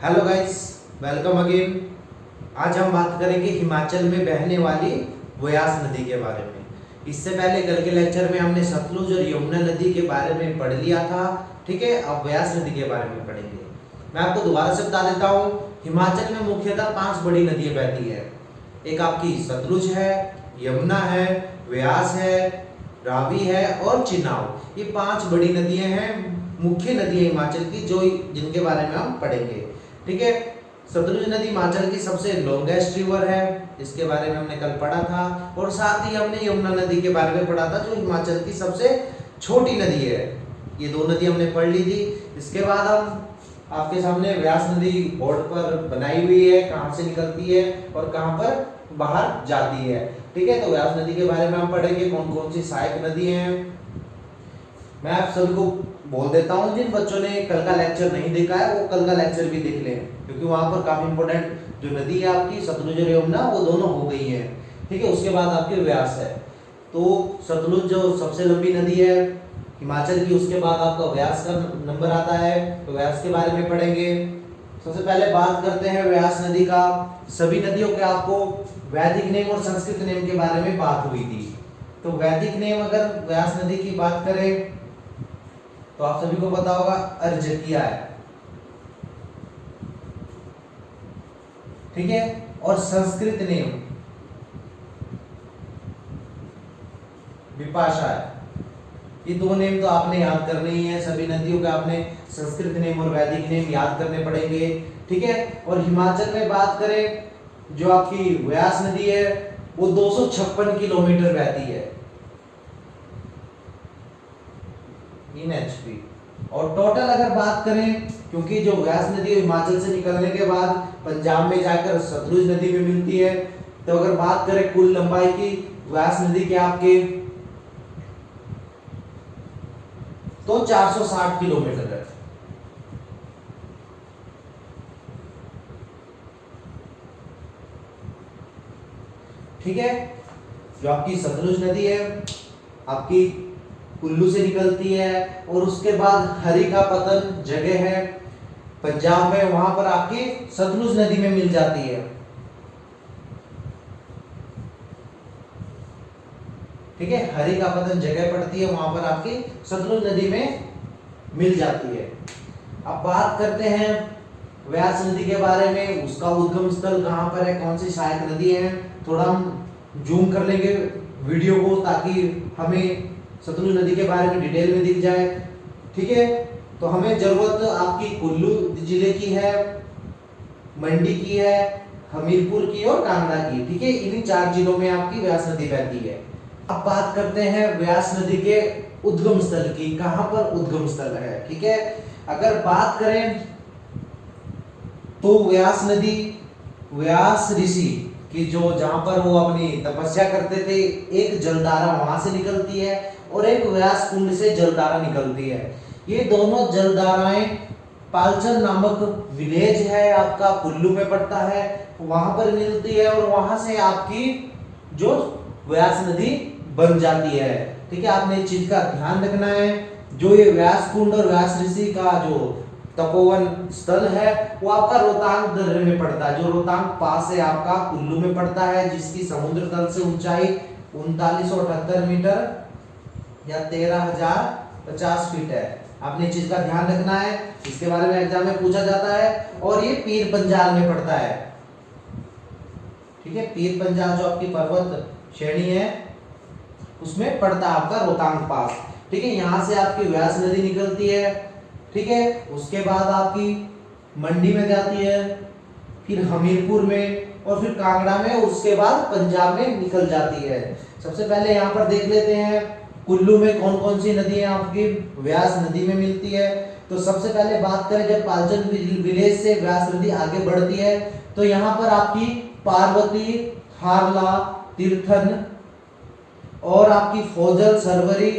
Hello guys, welcome again. आज हम बात करेंगे हिमाचल में बहने वाली व्यास नदी के बारे में। इससे पहले कल के लेक्चर में हमने सतलुज और यमुना नदी के बारे में पढ़ लिया था। ठीक है, अब व्यास नदी के बारे में पढ़ेंगे। मैं आपको दोबारा से बता देता हूँ। हिमाचल में मुख्यतः 5 बड़ी नदियाँ बहती है। एक आपकी सतलुज है, यमुना है, व्यास है, रावी है और चिनाब। ये 5 बड़ी नदियाँ हैं, मुख्य नदी है हिमाचल की, जो जिनके बारे में हम पढ़ेंगे। ठीक है, सतलुज नदी हिमाचल की सबसे लॉन्गेस्ट रिवर है, इसके बारे में हमने कल पढ़ा था। और साथ ही हमने यमुना नदी के बारे में पढ़ा था, जो हिमाचल की सबसे छोटी नदी है। ये 2 नदी हमने पढ़ ली थी। इसके बाद हम आपके सामने व्यास नदी बोर्ड पर बनाई हुई है, कहाँ से निकलती है और कहाँ पर बाहर जाती है। ठीक है, तो व्यास नदी के बारे में हम पढ़ेंगे, कौन कौन सी सहायक नदी हैं। मैं आप सभी को बोल देता हूँ, जिन बच्चों ने कल का लेक्चर नहीं देखा है वो कल का लेक्चर भी देख लें, क्योंकि वहाँ पर काफी इंपॉर्टेंट जो नदी है आपकी सतलुज और यमुना, वो दोनों हो गई है। ठीक है, उसके बाद आपकी व्यास है। तो सतलुज जो सबसे लंबी नदी है हिमाचल की, उसके बाद आपका व्यास का नंबर आता है, तो व्यास के बारे में पढ़ेंगे। सबसे पहले बात करते हैं व्यास नदी का। सभी नदियों के आपको वैदिक नेम और संस्कृत नेम के बारे में बात हुई थी। तो वैदिक नेम अगर व्यास नदी की बात करें तो आप सभी को पता होगा अर्जकिया है। ठीक है, और संस्कृत नेम विपाशा है। ये 2 नेम तो आपने याद करने ही है। सभी नदियों के आपने संस्कृत नेम और वैदिक नेम याद करने पड़ेंगे। ठीक है, और हिमाचल में बात करें जो आपकी व्यास नदी है वो 256 किलोमीटर बहती है इन एचपी। और टोटल अगर बात करें, क्योंकि जो व्यास नदी हिमाचल से निकलने के बाद पंजाब में जाकर सतलुज नदी में मिलती है, तो अगर बात करें कुल लंबाई की व्यास नदी के आपके, तो 460 किलोमीटर है। ठीक है, जो आपकी सतलुज नदी है आपकी कुल्लू से निकलती है, और उसके बाद हरिकापतन जगह है पंजाब में, वहां पर आपकी सतलुज नदी में मिल जाती है। ठीक है, हरिकापतन जगह पड़ती है, वहां पर आपकी सतलुज नदी में मिल जाती है। अब बात करते हैं व्यास नदी के बारे में। उसका उद्गम स्थल कहां पर है, कौन सी सहायक नदी है। थोड़ा हम जूम कर लेंगे वीडियो को, ताकि हमें सतलुज नदी के बारे में डिटेल में दिख जाए। ठीक है, तो हमें जरूरत आपकी कुल्लू जिले की है, मंडी की है, हमीरपुर की और कांगड़ा की। ठीक है, इन्हीं 4 जिलों में आपकी व्यास नदी बहती है। अब बात करते हैं व्यास नदी के उद्गम स्थल की, कहां पर उद्गम स्थल है। ठीक है, अगर बात करें तो व्यास नदी व्यास ऋषि कि जो जहां पर वो अपनी तपस्या करते थे, एक जलधारा वहां से निकलती है और एक व्यास कुंड से जलधारा निकलती है। ये दोनों जलधाराएं पालचन नामक विलेज है आपका, कुल्लू में पड़ता है, वहां पर मिलती है, और वहां से आपकी जो व्यास नदी बन जाती है। ठीक है, आपने इस चीज का ध्यान रखना है। जो ये व्यास कुंड और व्यास ऋषि का जो तपोवन स्थल है वो आपका रोहतांग दर्रे में पड़ता है, जो रोहतांग पास है आपका, कुल्लू में पड़ता है, जिसकी समुद्र तल से ऊंचाई 3978 मीटर या 13,050 फीट है। आपने इस चीज का ध्यान रखना है, इसके बारे में एग्जाम में पूछा जाता है। और ये पीर पंजाल में पड़ता है। ठीक है, पीर पंजाल जो आपकी पर्वत श्रेणी है उसमें पड़ता है आपका रोहतांग पास। ठीक है, यहाँ से आपकी व्यास नदी निकलती है। ठीक है, उसके बाद आपकी मंडी में जाती है, फिर हमीरपुर में, और फिर कांगड़ा में, उसके बाद पंजाब में निकल जाती है। सबसे पहले यहाँ पर देख लेते हैं कुल्लू में कौन कौन सी नदियां आपकी व्यास नदी में मिलती है। तो सबसे पहले बात करें, जब पालचन विलेज से व्यास नदी आगे बढ़ती है तो यहाँ पर आपकी पार्वती, हारला, तीर्थन और आपकी फौजल, सरवरी,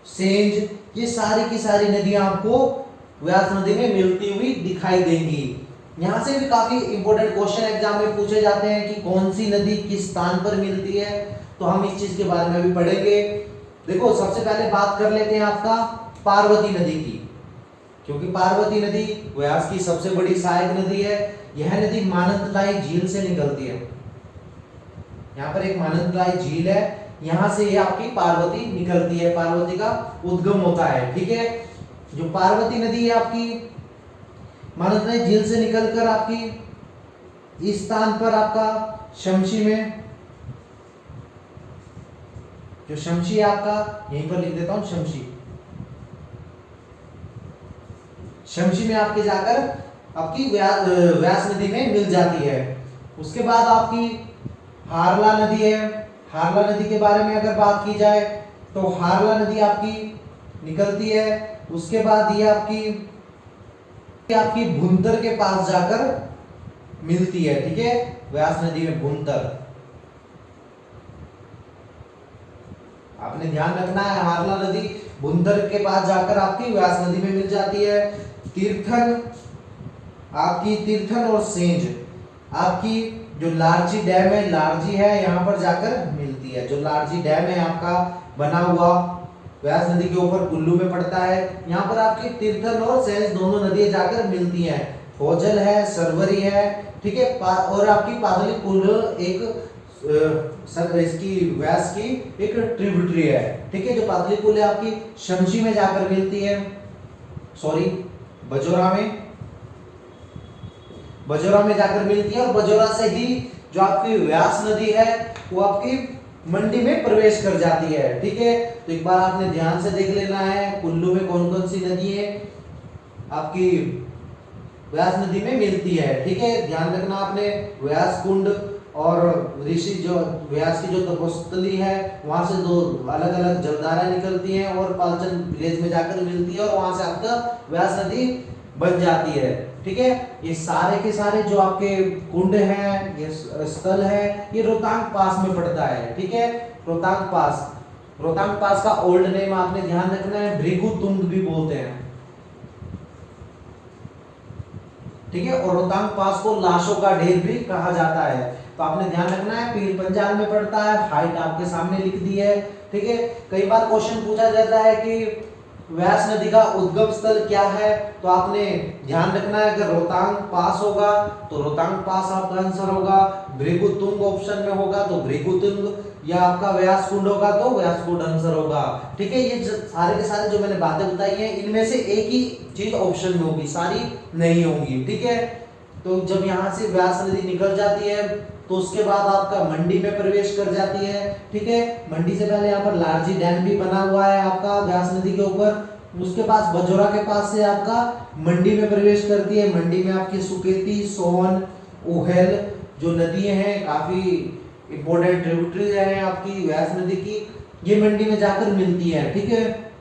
सेंज, ये सारी की सारी नदियां आपको व्यास नदी में मिलती हुई दिखाई देंगी। यहाँ से भी काफी इंपॉर्टेंट क्वेश्चन एग्जाम में पूछे जाते हैं कि कौन सी नदी किस स्थान पर मिलती है, तो हम इस चीज के बारे में भी पढ़ेंगे। देखो, सबसे पहले बात कर लेते हैं आपका पार्वती नदी की। क्योंकि पार्वती नदी व्यास की सबसे बड़ी सहायक नदी है। यह नदी मानंदलाई झील से निकलती है। यहाँ पर एक मानंदलाई झील है, यहाँ से ये आपकी पार्वती निकलती है, पार्वती का उद्गम होता है। ठीक है, जो पार्वती नदी है आपकी मानंदलाई झील से निकलकर आपकी इस स्थान पर आपका शमशी में, जो शमशी है आपका यहीं पर लिख देता हूं, शमशी में आपके जाकर आपकी व्यास नदी में मिल जाती है। उसके बाद आपकी हारला नदी है। हारला नदी के बारे में अगर बात की जाए तो हारला नदी आपकी निकलती है। उसके बाद ये आपकी भुंतर के पास जाकर मिलती है। ठीक है, व्यास नदी में भुंतर, आपने ध्यान रखना है, हारला नदी भुंतर के पास जाकर आपकी व्यास नदी में मिल जाती है। तीर्थन और सेंज आपकी जो लारजी डैम है, लारजी है, यहाँ पर जाकर मिलती है। जो लारजी डैम है आपका बना हुआ व्यास नदी के ऊपर कुल्लू में पड़ता है, यहाँ पर आपकी तीर्थन और सेंज दोनों नदियां जाकर मिलती हैं। होजल है, सरवरी है, ठीक है, और आपकी पातलीपुत्र एक इसकी व्यास की एक ट्रिब्यूटरी है। ठीक है, जो पातलीपुत्र है आपकी शमशी में जाकर मिलती है, बजोरा में जाकर मिलती है, और बजोरा से ही जो आपकी व्यास नदी है वो आपकी मंडी में प्रवेश कर जाती है। ठीक है, तो एक बार आपने ध्यान से देख लेना है कुल्लू में कौन कौन सी नदी है आपकी व्यास नदी में मिलती है। ठीक है, ध्यान रखना आपने, व्यास कुंड और ऋषि जो व्यास की जो तपोस्थली है वहां से दो अलग अलग जलधाराएं निकलती हैं और पालचन विलेज में जाकर मिलती है, और वहां से आपका व्यास नदी बन जाती है। ठीक है, ये सारे के सारे जो आपके कुंड हैं, ये स्थल है, ये रोहतांग पास में पड़ता है। ठीक है, रोहतांग पास का ओल्ड नेम आपने ध्यान रखना है, भृगुतुंग भी बोलते हैं। ठीक है, और रोहतांग पास को लाशों का ढेर भी कहा जाता है, तो आपने ध्यान रखना है। पीर पंजाल में पड़ता है, हाइट आपके सामने लिख दी है। ठीक है, कई बार क्वेश्चन पूछा जाता है कि व्यास नदी का उद्गम स्थल क्या है, तो आपने ध्यान रखना है, अगर रोहतांग पास होगा तो रोहतांग पास आपका आंसर होगा, भृगुतुंग ऑप्शन में होगा तो भृगुतुंग, या आपका व्यास कुंड होगा तो व्यास कुंड आंसर होगा। ठीक है, ये सारे के सारे जो मैंने बातें बताई हैं इनमें से एक ही चीज ऑप्शन में होगी, सारी नहीं होंगी। ठीक है, तो जब यहाँ से व्यास नदी निकल जाती है तो उसके बाद आपका मंडी में प्रवेश कर जाती है। ठीक है, मंडी से पहले यहाँ पर लारजी डैम भी बना हुआ है आपका व्यास नदी के ऊपर। उसके पास बजोरा के पास से आपका मंडी में प्रवेश करती है। मंडी में आपकी सुकेती, सोन, उहेल जो नदियां हैं, काफी इंपोर्टेंट ट्रिब्यूटरी है आपकी व्यास नदी की, ये मंडी में जाकर मिलती है। ठीक है,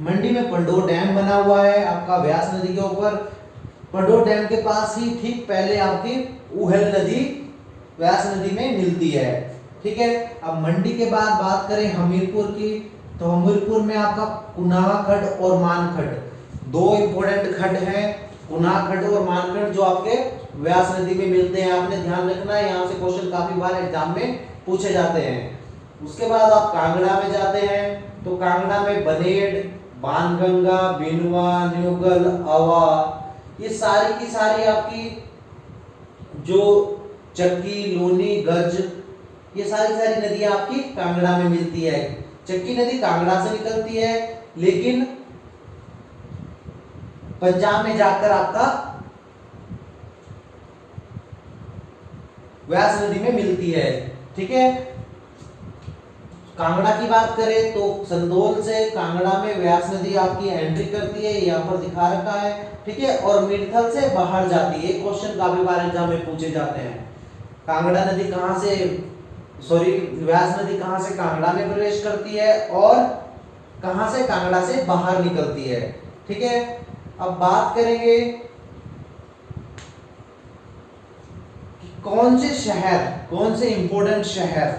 मंडी में पंडोर डैम बना हुआ है आपका व्यास नदी के ऊपर। पंडोर डैम के पास ही ठीक पहले आपकी उहेल नदी व्यास नदी में मिलती है। ठीक है, अब मंडी के बाद बात करें हमीरपुर की, तो हमीरपुर में आपका कुनाहा खड्ड और मान खड्ड दो इंपोर्टेंट खड्ड हैं, कुनाहा खड्ड और मान खड्ड, जो आपके व्यास नदी में मिलते हैं। आपने ध्यान रखना है, यहाँ से क्वेश्चन काफी बार एग्जाम में पूछे जाते हैं। उसके बाद आप कांगड़ा में जाते हैं, तो कांगड़ा में बनेड़, बाणगंगा, बिनवा, न्यूगल, अवा, ये सारी की सारी आपकी जो चक्की, लोनी, गज, ये सारी नदियां आपकी कांगड़ा में मिलती है। चक्की नदी कांगड़ा से निकलती है, लेकिन पंजाब में जाकर आपका व्यास नदी में मिलती है। ठीक है, कांगड़ा की बात करें तो संदोल से कांगड़ा में व्यास नदी आपकी एंट्री करती है, यहाँ पर दिखा रखा है। ठीक है, और मिर्थल से बाहर जाती है। क्वेश्चन काफी बार एग्जाम में पूछे जाते हैं, कांगड़ा नदी कहां से, व्यास नदी कहां से कांगड़ा में प्रवेश करती है और कहां से कांगड़ा से बाहर निकलती है। ठीक है, अब बात करेंगे कौन से इंपोर्टेंट शहर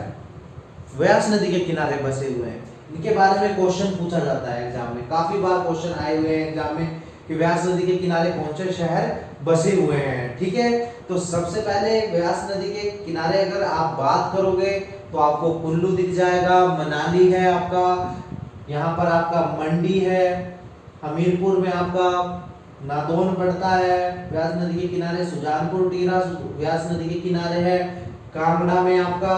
व्यास नदी के किनारे बसे हुए हैं, इनके बारे में क्वेश्चन पूछा जाता है एग्जाम में। काफी बार क्वेश्चन आए हुए हैं एग्जाम में कि व्यास नदी के किनारे कौन से शहर बसे हुए हैं। ठीक है, तो सबसे पहले व्यास नदी के किनारे अगर आप बात करोगे तो आपको कुल्लू दिख जाएगा, मनाली है आपका, यहाँ पर आपका मंडी है, हमीरपुर में आपका नादौन पड़ता है व्यास नदी के किनारे, सुजानपुर टीला व्यास नदी के किनारे है, कांगड़ा में आपका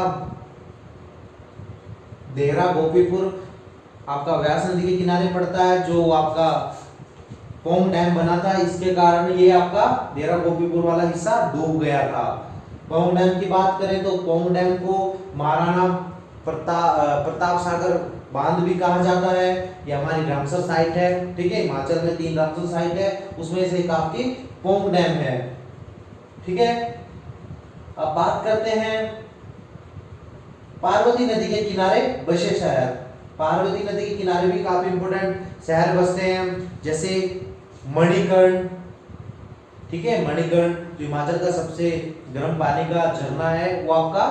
देहरा गोपीपुर आपका व्यास नदी के किनारे पड़ता है, जो आपका पोंग डैम बना था, इसके कारण ये आपका देहरा गोपीपुर वाला हिस्सा डूब गया था। पोंग डैम की बात करें तो पोंग डैम को महाराणा प्रताप सागर बांध भी कहा जाता है। ये हमारी रामसर साइट है, ठीक है, हिमाचल में 3 रामसर साइट है, उसमें से एक आपकी पोंग डैम है, ठीक है। अब बात करते हैं पार्वती नदी के किनारे बसे शहर। पार्वती नदी के किनारे भी काफी इंपोर्टेंट शहर बसते हैं, जैसे मणिकर्ण, ठीक है, मणिकर्ण जो हिमाचल का सबसे गर्म पानी का झरना है, वो आपका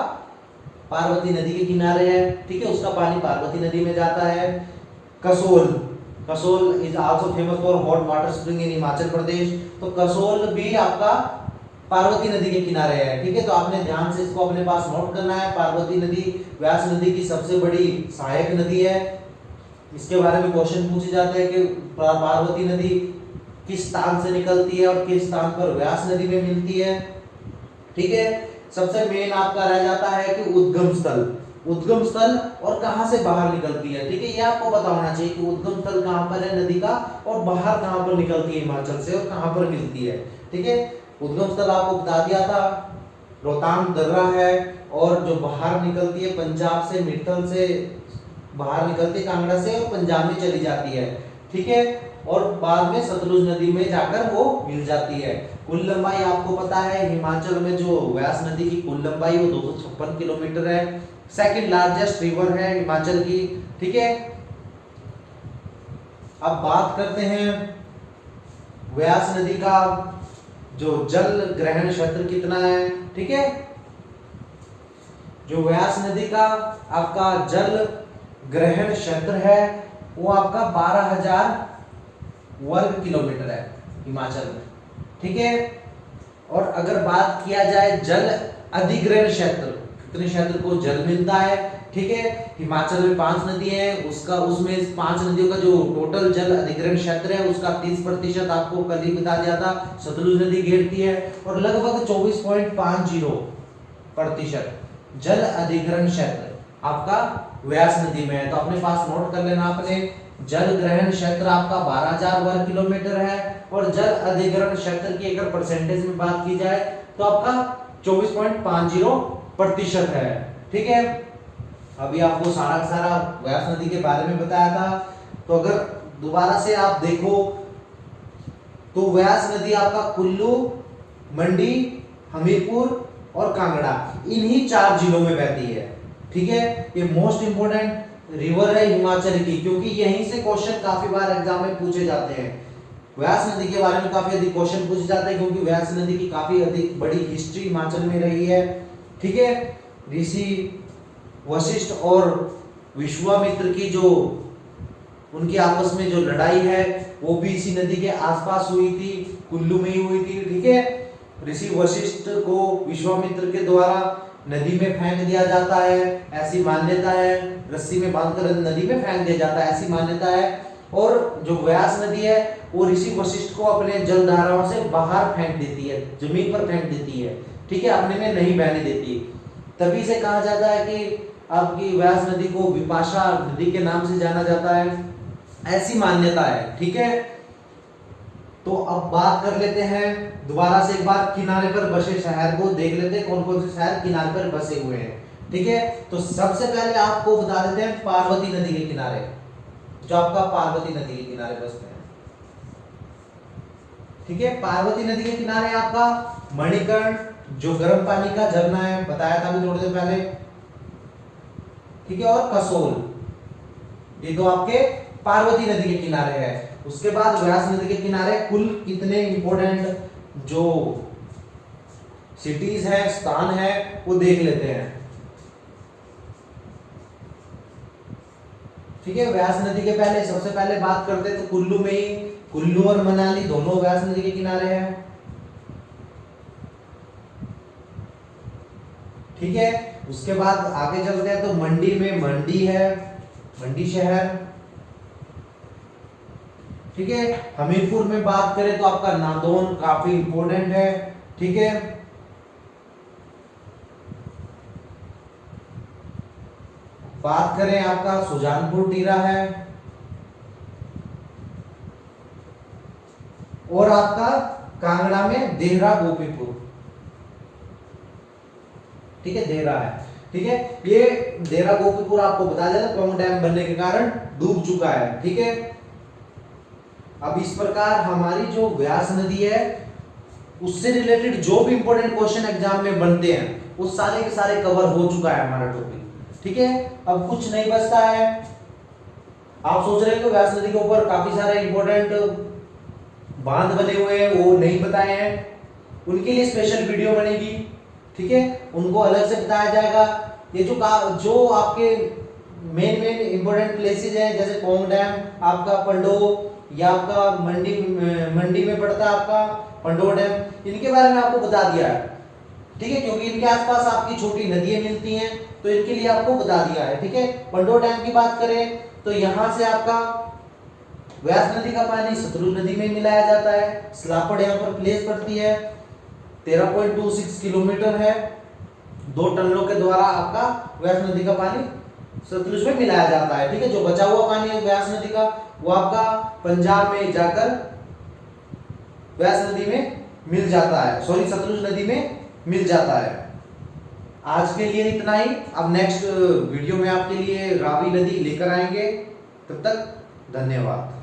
पार्वती नदी के किनारे है, ठीक है, उसका पानी पार्वती नदी में जाता है। Kasol, Kasol is also famous for hot water spring in Himachal Pradesh, तो कसोल भी आपका पार्वती नदी के किनारे है, ठीक है। तो आपने ध्यान से इसको अपने पास नोट करना है। पार्वती नदी व्यास नदी की सबसे बड़ी सहायक नदी है। इसके बारे में क्वेश्चन पूछे जाते हैं कि पार्वती नदी किस स्थान से निकलती है और किस स्थान पर व्यास नदी में मिलती है, ठीक है। सबसे मेन आपका रह जाता है कि उद्गम स्थल, उद्गम स्थल और कहां से बाहर निकलती है, ठीक है, ये आपको पता होना चाहिए कि उद्गम स्थल कहां पर है नदी का और बाहर कहां पर निकलती है हिमाचल से और कहां पर मिलती है, ठीक है। उद्गम स्थल आपको बता दिया था, रोहतांग दर्रा है, और जो बाहर निकलती है पंजाब से, मित्तल से बाहर निकलती है कांगड़ा से और पंजाब में चली जाती है, ठीक है, और बाद में सतलुज नदी में जाकर वो मिल जाती है। कुल लंबाई आपको पता है हिमाचल में जो व्यास नदी की कुल लंबाई वो 256 किलोमीटर है, सेकंड लार्जेस्ट रिवर है हिमाचल की, ठीक है। अब बात करते हैं व्यास नदी का जो जल ग्रहण क्षेत्र कितना है, ठीक है। जो व्यास नदी का आपका जल ग्रहण क्षेत्र है वो आपका 12,000 वर्ग किलोमीटर है हिमाचल में, ठीक है। और अगर बात किया जाए जल अधिग्रहण क्षेत्र, कितने क्षेत्र को जल मिलता है, ठीक है, हिमाचल में 5 नदी है, उसमें 5 नदियों का जो टोटल जल अधिग्रहण क्षेत्र है उसका 30% आपको कल ही बता दिया था सतलुज नदी घेरती है, और लगभग 24.50% जल अधिग्रहण क्षेत्र आपका व्यास नदी में है। तो अपने पास नोट कर लेना आपने, जल ग्रहण क्षेत्र आपका 12,000 वर्ग किलोमीटर है, और जल अधिग्रहण क्षेत्र की अगर परसेंटेज में बात की जाए तो आपका 24.50% है, ठीक है। अभी आपको सारा व्यास नदी के बारे में बताया था। तो अगर दोबारा से आप देखो तो व्यास नदी आपका कुल्लू, मंडी, हमीरपुर और कांगड़ा इन्हीं 4 जिलों में बहती है, ठीक है। ये मोस्ट इंपोर्टेंट रिवर है हिमाचल की, क्योंकि यहीं से क्वेश्चन काफी बार एग्जाम में पूछे जाते हैं। व्यास नदी के बारे में काफी अधिक क्वेश्चन पूछे जाते हैं, क्योंकि व्यास नदी की काफी अधिक बड़ी हिस्ट्री हिमाचल में रही है, ठीक है। ऋषि वशिष्ठ और विश्वामित्र की जो उनकी आपस में जो लड़ाई है वो भी इसी नदी के आसपास हुई थी, कुल्लू में ही हुई थी, ठीक है। ऋषि वशिष्ठ को विश्वामित्र के द्वारा नदी में फेंक दिया जाता है, ऐसी मान्यता है, रस्सी में बांधकर नदी में फेंक दिया जाता है, ऐसी मान्यता है। और जो व्यास नदी है वो ऋषि वशिष्ठ को अपने जलधाराओं से बाहर फेंक देती है, जमीन पर फेंक देती है, ठीक है, अपने में नहीं बहने देती। तभी से कहा जाता है कि आपकी व्यास नदी को विपाशा नदी के नाम से जाना जाता है, ऐसी मान्यता है, ठीक है। तो अब बात कर लेते हैं दोबारा से एक बार किनारे पर बसे शहर को देख लेते हैं, कौन कौन से शहर किनारे पर बसे हुए हैं, ठीक है। तो सबसे पहले आपको बता देते हैं पार्वती नदी के किनारे, जो आपका पार्वती नदी के किनारे बसते हैं, ठीक है। पार्वती नदी के किनारे आपका मणिकर्ण जो गर्म पानी का झरना है, बताया था अभी थोड़ी देर पहले, ठीक है, और कसोल, ये दो आपके पार्वती नदी के किनारे है। उसके बाद व्यास नदी के किनारे कुल कितने इंपोर्टेंट जो सिटीज हैं, स्थान है, वो देख लेते हैं, ठीक है। व्यास नदी के पहले सबसे पहले बात करते हैं तो कुल्लू में ही, कुल्लू और मनाली दोनों व्यास नदी के किनारे हैं, ठीक है। उसके बाद आगे चलते हैं तो मंडी में मंडी है, मंडी शहर, ठीक है। हमीरपुर में बात करें तो आपका नादौन काफी इंपॉर्टेंट है, ठीक है। बात करें आपका सुजानपुर टीरा है, और आपका कांगड़ा में देहरा गोपीपुर, ठीक है, देहरा है, ठीक है। ये देहरा गोपीपुर आपको बताया जाता है पौंग डैम बनने के कारण डूब चुका है, ठीक है। अब इस प्रकार हमारी जो व्यास नदी है उससे रिलेटेड जो भी इंपॉर्टेंट क्वेश्चन एग्जाम में बनते हैं वो सारे के सारे कवर हो चुका है हमारा टॉपिक, ठीक है। अब कुछ नहीं बचता है। आप सोच रहे हो व्यास नदी के ऊपर काफी सारे इंपॉर्टेंट बांध बने हुए हैं, वो नहीं बताए हैं, उनके लिए स्पेशल वीडियो बनेगी, ठीक है, उनको अलग से बताया जाएगा। ये जो आपके मेन इंपॉर्टेंट प्लेसेस हैं जैसे पौंग डैम, आपका पंडो, या आपका मंडी में पड़ता है आपका पंडो डैम, इनके बारे में आपको बता दिया है, ठीक है, क्योंकि इनके आसपास आपकी छोटी नदियां मिलती हैं तो इनके लिए आपको बता दिया है, ठीक है। पंडो डैम की बात करें तो यहां से आपका व्यास नदी का पानी सतलुज नदी में मिलाया जाता है। स्लापड़ यहाँ पर प्लेस पड़ती है, 13.26 किलोमीटर है, 2 टनलों के द्वारा आपका व्यास नदी का पानी सतलुज में मिलाया जाता है, ठीक है। जो बचा हुआ पानी है व्यास नदी का वो आपका पंजाब में जाकर व्यास नदी में मिल जाता है, सॉरी सतलुज नदी में मिल जाता है। आज के लिए इतना ही। अब नेक्स्ट वीडियो में आपके लिए रावी नदी लेकर आएंगे, तब तक धन्यवाद।